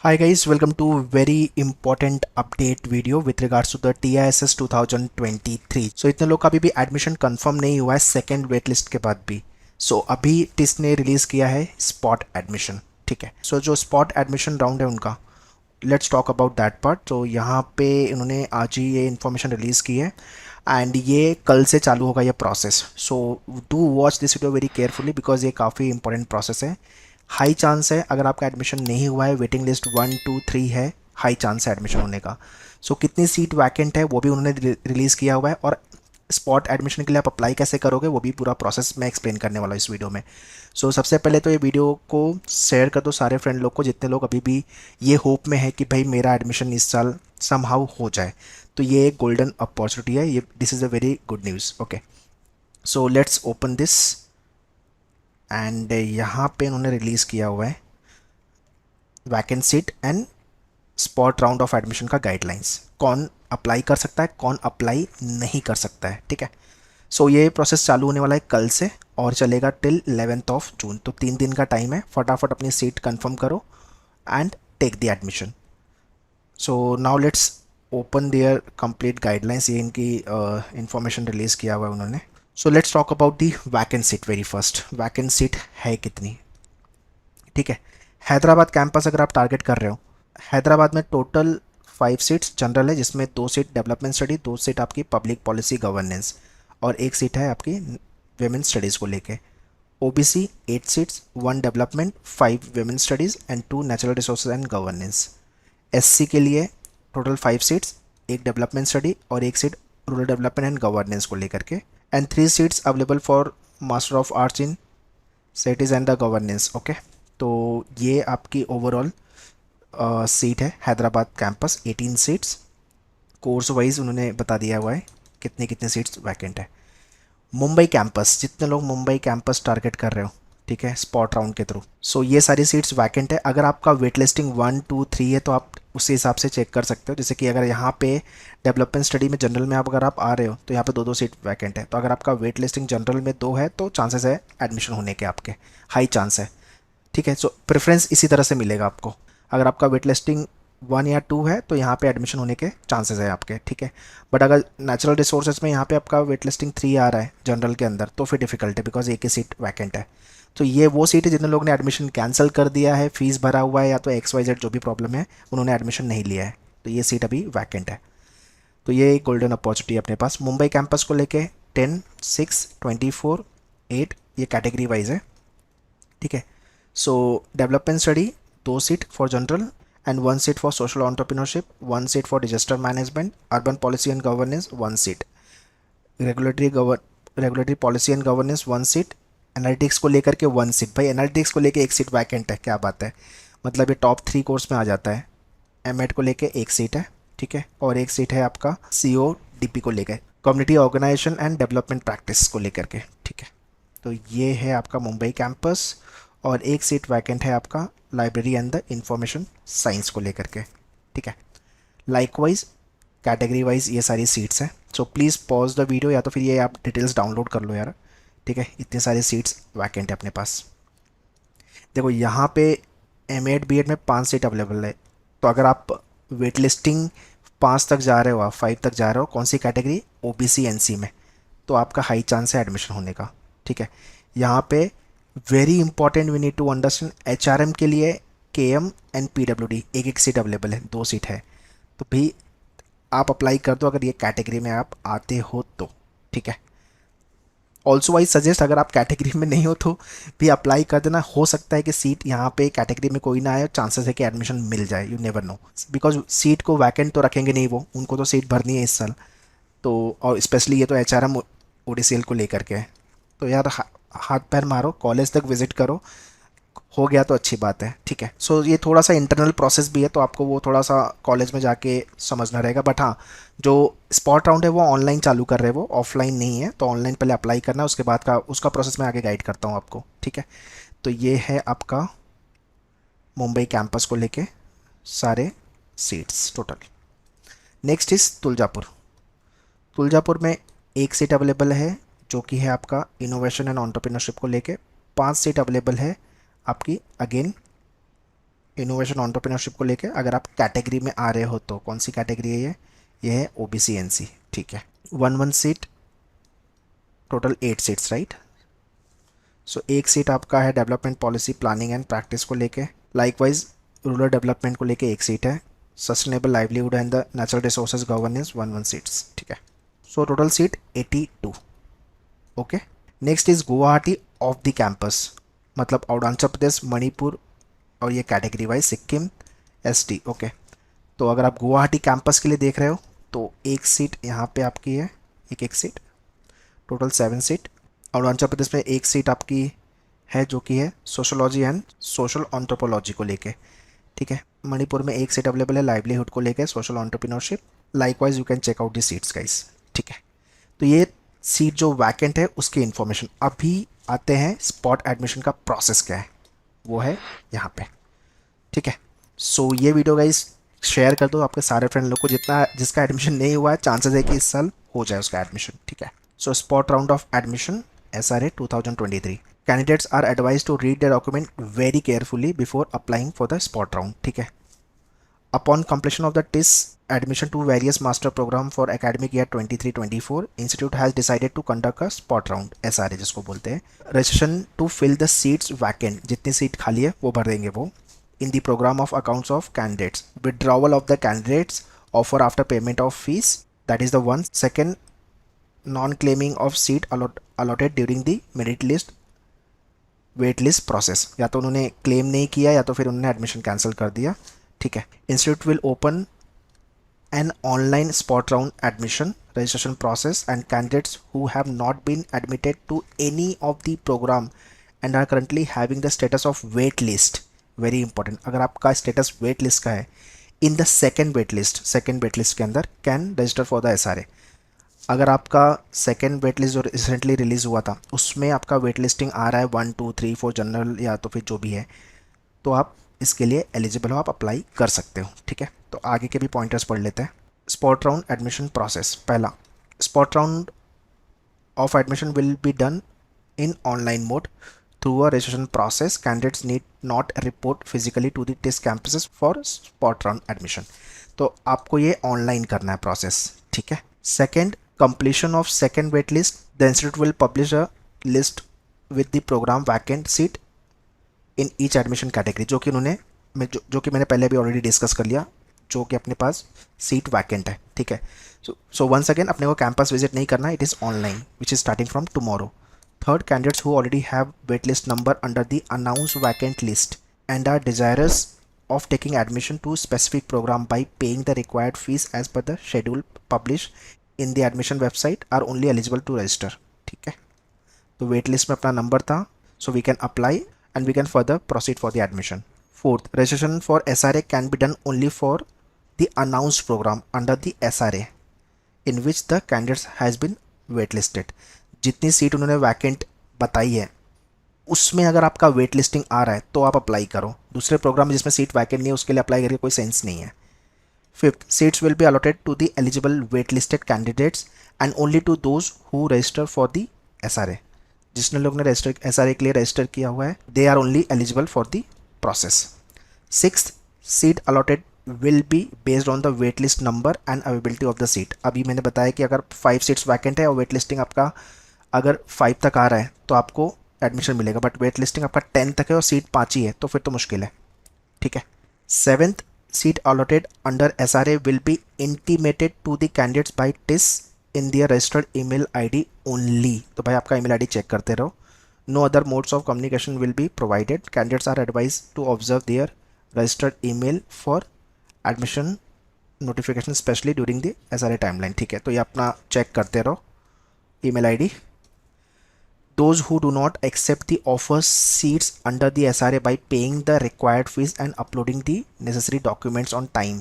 Hi guys, welcome to very important update video with regards to the TISS 2023. So इतने लोग का अभी भी एडमिशन कंफर्म नहीं हुआ है सेकेंड वेट लिस्ट के बाद भी. So अभी टिस ने रिलीज किया है स्पॉट एडमिशन. ठीक है. So जो स्पॉट एडमिशन राउंड है उनका, let's talk about that part. तो यहाँ पे इन्होंने आज ही ये इन्फॉर्मेशन रिलीज़ की है एंड ये कल से चालू होगा ये process. So do watch this video very carefully because ये काफ़ी इंपॉर्टेंट प्रोसेस है. हाई चांस है अगर आपका एडमिशन नहीं हुआ है, वेटिंग लिस्ट 1 2 3 है, हाई चांस है एडमिशन होने का. सो कितनी सीट वैकेंट है वो भी उन्होंने रिलीज़ किया हुआ है और स्पॉट एडमिशन के लिए आप अप्लाई कैसे करोगे वो भी पूरा प्रोसेस मैं एक्सप्लेन करने वाला हूँ इस वीडियो में. सो सबसे पहले तो ये वीडियो को शेयर कर दो सारे फ्रेंड लोग को जितने लोग अभी भी ये होप में है कि भाई मेरा एडमिशन इस साल समहाउ हो जाए. तो ये एक गोल्डन अपॉर्चुनिटी है, ये this is a very good news. Okay, so let's open this and यहाँ पे उन्होंने रिलीज़ किया हुआ है vacant seat and spot round of admission का गाइडलाइंस. कौन अप्लाई कर सकता है, कौन अप्लाई नहीं कर सकता है. ठीक है. सो ये प्रोसेस चालू होने वाला है कल से और चलेगा टिल 11 जून. तो 3 दिन का टाइम है, फटाफट अपनी सीट कंफर्म करो and take the admission. So now let's open their complete guidelines. ये इनकी इंफॉर्मेशन रिलीज़ किया हुआ है उन्होंने. So let's talk about the vacant seat. Very first vacant seat है कितनी. ठीक है. हैदराबाद कैंपस अगर आप टारगेट कर रहे हो, हैदराबाद में टोटल 5 सीट्स जनरल है जिसमें 2 सीट डेवलपमेंट स्टडी, 2 सीट आपकी पब्लिक पॉलिसी गवर्नेंस और 1 सीट है आपकी वेमेंस स्टडीज़ को लेके. OBC 8 seats, 1 development, 5 women's studies and 2 natural resources and governance. SC के लिए टोटल 5 सीट्स, 1 डेवलपमेंट स्टडी और 1 seat rural development and governance को लेकर के and 3 seats available for master of arts in cities and the governance. Okay, तो ये आपकी overall seat है Hyderabad campus. 18 seats course wise उन्होंने बता दिया हुआ है कितने कितने सीट्स वैकेंट है. मुंबई कैंपस, जितने लोग मुंबई कैंपस टारगेट कर रहे हो, ठीक है, स्पॉट राउंड के थ्रू, सो ये सारी सीट्स वैकेंट है. अगर आपका वेट लिस्टिंग 1 2 3 है तो आप उसी हिसाब से चेक कर सकते हो. जैसे कि अगर यहाँ पे डेवलपमेंट स्टडी में जनरल में आप अगर आप आ रहे हो तो यहाँ पे 2 2 सीट वैकेंट है. तो अगर आपका वेट लिस्टिंग जनरल में 2 है तो चांसेस है एडमिशन होने के, आपके हाई चांस है. ठीक है. सो प्रेफरेंस इसी तरह से मिलेगा आपको. अगर आपका वेट लिस्टिंग 1 या 2 है तो यहाँ पे एडमिशन होने के चांसेस है आपके. ठीक है. बट अगर नेचुरल रिसोर्सेज में यहाँ पे आपका वेट लिस्टिंग 3 आ रहा है जनरल के अंदर तो फिर डिफिकल्ट है बिकॉज एक ही सीट वैकेंट है. तो ये वो सीट है जितने लोगों ने एडमिशन कैंसिल कर दिया है, फीस भरा हुआ है या तो XYZ जो भी प्रॉब्लम है उन्होंने एडमिशन नहीं लिया है, तो ये सीट अभी वैकेंट है. तो ये एक गोल्डन अपॉर्चुनिटी है अपने पास. मुंबई कैंपस को लेके 10 6 24 8 ये कैटेगरी वाइज है. ठीक है. सो development study 2 seat for general and 1 seat for social entrepreneurship, 1 seat for disaster management, urban policy and governance 1 seat, regulatory policy and governance 1 seat, analytics को लेकर के 1 सीट. भाई एनालिटिक्स को लेके 1 सीट वैकेंट है, क्या बात है. मतलब ये टॉप 3 कोर्स में आ जाता है. एमएड को लेके 1 सीट है. ठीक है. और 1 सीट है आपका CODP को लेकर, community organisation and development practice को लेकर के. ठीक है. तो ये है आपका मुंबई कैंपस और 1 सीट वैकेंट है आपका library and the information science को लेकर के. ठीक है. लाइकवाइज कैटेगरी वाइज ये सारी सीट्स हैं. So please pause the video या तो फिर ये आप डिटेल्स डाउनलोड कर लो यार. ठीक है. इतने सारे सीट्स वैकेंट है अपने पास. देखो यहाँ पे M.Ed B.Ed में 5 सीट अवेलेबल है. तो अगर आप वेट लिस्टिंग 5 तक जा रहे हो, आप 5 तक जा रहे हो, कौन सी कैटेगरी, OBC NC में, तो आपका हाई चांस है एडमिशन होने का. ठीक है. यहाँ पे very important we need to understand, HRM के लिए KM and PWD 1 1 seat available है, 2 सीट है. तो भी आप अप्लाई कर दो अगर ये कैटेगरी में आप आते हो तो. ठीक है. ऑल्सो आई सजेस्ट अगर आप कैटेगरी में नहीं हो तो भी अप्लाई कर देना. हो सकता है कि सीट यहाँ पे कैटेगरी में कोई ना आए, चांसेस है कि एडमिशन मिल जाए. You never know because seat को वैकेंट तो रखेंगे नहीं वो, उनको तो सीट भरनी है इस साल. तो और स्पेशली ये तो HRM ODCL को लेकर के है. तो यार हाथ पैर मारो, कॉलेज तक विजिट करो, हो गया तो अच्छी बात है. ठीक है. सो ये थोड़ा सा इंटरनल प्रोसेस भी है तो आपको वो थोड़ा सा कॉलेज में जाके समझना रहेगा. बट हाँ, जो स्पॉट राउंड है वो ऑनलाइन चालू कर रहे हैं, वो ऑफलाइन नहीं है. तो ऑनलाइन पहले अप्लाई करना है, उसके बाद का उसका प्रोसेस मैं आगे गाइड करता हूँ आपको. ठीक है. तो ये है आपका मुंबई कैंपस को लेके सारे seats total. Next is Tuljapur. Tuljapur में 1 सीट अवेलेबल है जो कि है आपका इनोवेशन एंड एंटरप्रेन्योरशिप को लेके. 5 सीट अवेलेबल है आपकी अगेन इनोवेशन एंटरप्रेन्योरशिप को लेके अगर आप कैटेगरी में आ रहे हो तो कौन सी कैटेगरी है ये है ओबीसी एनसी, ठीक है। 1 सीट, टोटल 8 सीट्स, राइट। सो एक सीट आपका है development policy planning and practice को लेके, लाइकवाइज रूरल डेवलपमेंट को लेके एक सीट है, sustainable livelihood and the natural resources governance 1 seats, ठीक है। So total seat 82, okay. Next is Guwahati of the campus, मतलब अरुणाचल प्रदेश, मणिपुर और ये category wise Sikkim ST, okay. तो अगर आप गुवाहाटी कैंपस के लिए देख रहे हो तो एक सीट यहाँ पे आपकी है, एक seat, total 7 seat. Arunachal Pradesh में एक सीट आपकी है जो कि है सोशोलॉजी एंड सोशल एंथ्रोपोलॉजी को लेके, ठीक है। मणिपुर में एक सीट अवेलेबल है लाइवलीहुड को लेके, social entrepreneurship. Likewise you can check out the seats guys, ठीक है। तो ये सीट जो वैकेंट है उसकी इन्फॉर्मेशन। अभी आते हैं स्पॉट एडमिशन का प्रोसेस क्या है, वो है यहाँ पे, ठीक है। सो ये वीडियो गाइस शेयर कर दो आपके सारे फ्रेंड लोग को, जिसका एडमिशन नहीं हुआ है चांसेस है कि इस साल हो जाए उसका एडमिशन, ठीक है। So spot round of admission SRA 2023, candidates are advise to read the document very carefully before applying for the spot round, ठीक है। Upon completion of the TIS admission to various master program for academic year 23-24, institute has decided to conduct a spot round SRA जिसको बोलते हैं। registration to fill the seats vacant, जितनी seat खाली है वो भर देंगे वो, in the program of accounts of candidates, withdrawal of the candidates offer after payment of fees, that is the one. Second, non claiming of seat allotted during the merit list wait list process, या तो उन्होंने claim नहीं किया या तो फिर उन्होंने admission cancel कर दिया, ठीक है। Institute will open an online spot round admission registration process and candidates who have not been admitted to any of the programme and are currently having the status of wait list, very important, अगर आपका status wait list का है, in the second wait list के अंदर can register for the SRA। अगर आपका second wait list जो recently release हुआ था उसमें आपका वेट लिस्टिंग आ रहा है 1 2 3 4 जनरल या तो फिर जो भी है, तो आप इसके लिए एलिजिबल हो, आप अप्लाई कर सकते हो, ठीक है। तो आगे के भी पॉइंटर्स पढ़ लेते हैं। स्पॉट राउंड एडमिशन प्रोसेस, पहला, spot round of admission will be done in online mode through a registration process, candidates need not report physically to the TIS campuses for spot round admission. तो आपको ये online करना है process, ठीक है। Second, completion of second wait list, the institute will publish a list with the program vacant seat in each admission category, जो कि उन्होंने जो कि मैंने पहले भी ऑलरेडी डिस्कस कर लिया, जो कि अपने पास सीट वैकेंट है, ठीक है। सो वंस अगेन अपने को कैंपस विजिट नहीं करना, it is online which is starting from tomorrow. Third, candidates who already have wait list number under the announce vacant list and are desirous of taking admission to specific program by paying the required fees as per the schedule published in the admission website are only eligible to register, ठीक है। तो wait list में अपना number था, so we can apply and we can further proceed for the admission. Fourth, registration for SRA can be done only for the announced program under the SRA in which the candidates has been waitlisted. जितनी seat उन्होंने vacant बताई है उसमें अगर आपका wait listing आ रहा है तो आप अप्लाई करो, दूसरे प्रोग्राम में जिसमें सीट वैकेंट नहीं है उसके लिए अप्लाई करके कोई सेंस नहीं है। Fifth, seats will be allotted to the eligible wait listed candidates and only to those who register for the SRA। जिसने लोग ने SRA के लिए रजिस्टर किया हुआ है, they are only eligible for the process. Sixth, seat allotted will be based on the wait list number and availability of the seat. अभी मैंने बताया कि अगर 5 सीट्स वैकेंट है और वेट लिस्टिंग आपका अगर 5 तक आ रहा है तो आपको एडमिशन मिलेगा, बट वेट लिस्टिंग आपका 10 तक है और सीट 5 ही है तो फिर तो मुश्किल है, ठीक है। Seventh, seat allotted under SRA will be intimated to the candidates by TIS in their registered email ID only. तो भाई आपका ईमेल ID चेक करते रहो। No other modes of communication will be provided, candidates are advise to observe their registered email for admission notification specially during the SRA timeline, ठीक है। तो ये अपना चेक करते रहो email ID। Those who do not accept the offer seats under the SRA by paying the required fees and uploading the necessary documents on time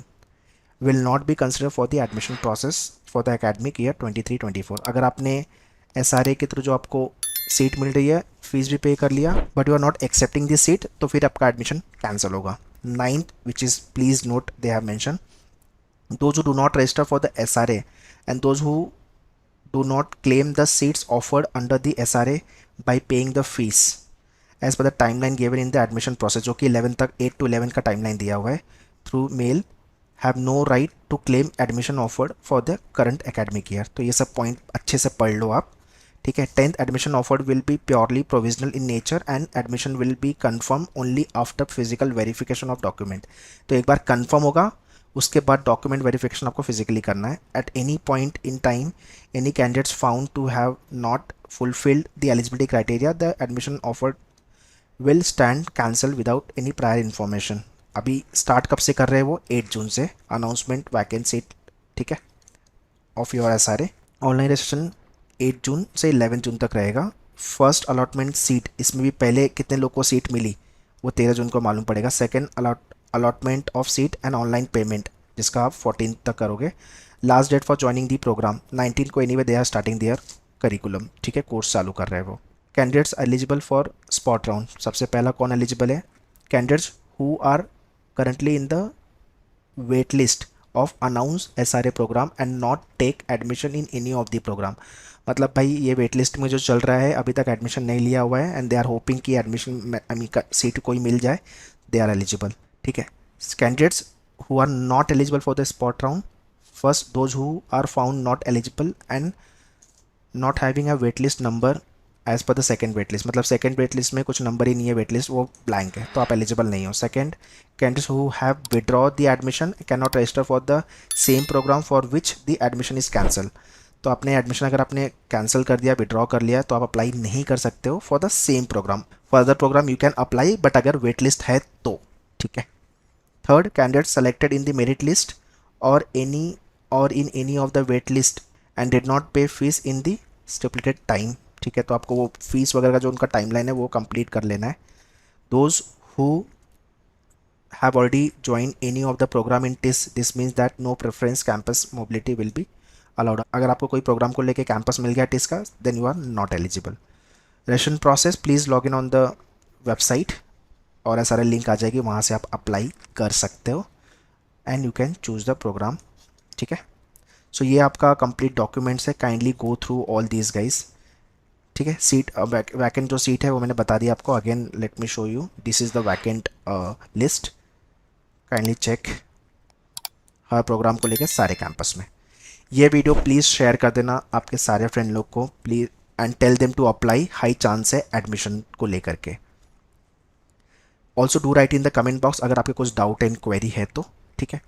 will not be considered for the admission process for the academic year 23-24। अगर आपने SRA के through जो आपको seat मिल रही है, fees भी pay कर लिया, but you are not accepting the seat, तो फिर आपका एडमिशन कैंसिल होगा। Ninth, which is please note they have mention, those who do not register for the SRA and those who do not claim the seats offered under the SRA by paying the fees as per the timeline given in the admission process, जो कि 11 तक 8 to 11 का timeline दिया हुआ है, through mail have no right to claim admission offered for the current academic year. तो ये सब पॉइंट अच्छे से पढ़ लो आप, ठीक है। 10th admission offered will be purely provisional in nature and admission will be confirm only after physical verification of document. तो एक बार कंफर्म होगा, उसके बाद डॉक्यूमेंट वेरिफिकेशन आपको फिजिकली करना है। At any point in time any candidates found to have not fulfilled the eligibility criteria, the admission offered will stand cancel without any prior information। अभी start कब से कर रहे हैं वो 8 जून से, अनाउंसमेंट वैकेंसी, ठीक है, of your SRA। Online registration 8 जून से 11 जून तक रहेगा। फर्स्ट अलॉटमेंट सीट, इसमें भी पहले कितने लोग को सीट मिली वो 13 जून को मालूम पड़ेगा। Second allotment of seat and online payment, जिसका आप 14 तक करोगे। Last date for joining the program 19 को, anyway they are starting their curriculum, ठीक है, कोर्स चालू कर रहे हैं वो। Candidates eligible for spot round, सबसे पहला कौन एलिजिबल है? Candidates who are currently in the wait list of announce SRA program and not take admission in any of the program. मतलब भाई ये वेट लिस्ट में जो चल रहा है अभी तक एडमिशन नहीं लिया हुआ है एंड दे आर होपिंग कि एडमिशन सीट कोई मिल जाए, दे आर एलिजिबल, ठीक है। Candidates who are not eligible for the spot round, first those who are found not eligible and not having a wait list number as per the second wait list, मतलब second wait list में कुछ number ही नहीं है, wait list वो blank है, तो आप eligible नहीं हो। Second, candidates who have withdraw the admission can not register for the same programme for which the admission is cancel. तो अपने एडमिशन अगर आपने कैंसिल कर दिया, विड्रॉ कर लिया, तो आप अप्लाई नहीं कर सकते हो for the same programme. For other programme you can apply, but अगर वेट लिस्ट है तो, ठीक है। Third, candidate selected in the merit list और in any of the wait list and did not pay fees in the stipulated time, ठीक है। तो आपको वो फीस वगैरह का जो उनका टाइमलाइन है वो कंप्लीट कर लेना है। Those who have already join any of the program in TISS, this means that no preference campus mobility will be allowed. अगर आपको कोई प्रोग्राम को लेके कैंपस मिल गया टिस का, then you are not eligible. Registration process, please log in on the website और SRA link आ जाएगी, वहाँ से आप अप्लाई कर सकते हो and you can choose the program, ठीक है। सो ये आपका कंप्लीट डॉक्यूमेंट्स है, kindly go through all these guys, ठीक है। सीट वैकेंट जो सीट है वो मैंने बता दिया आपको। Again let me show you, this is the vacant list, kindly check हर प्रोग्राम को लेकर सारे कैंपस में। ये वीडियो प्लीज़ शेयर कर देना आपके सारे फ्रेंड लोग को please, and tell them to apply, high chance है एडमिशन को लेकर के। Also do write in the comment box अगर आपके कुछ डाउट एंड क्वेरी है तो, ठीक है।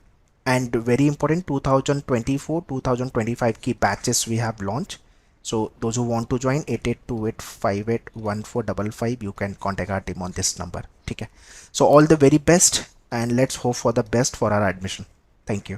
एंड वेरी इंपॉर्टेंट, 2024-2025 की batches we have launch, so those who want to join 8828581455 you can contact our team on this number, ठीक है। So all the very best and let's hope for the best for our admission. Thank you.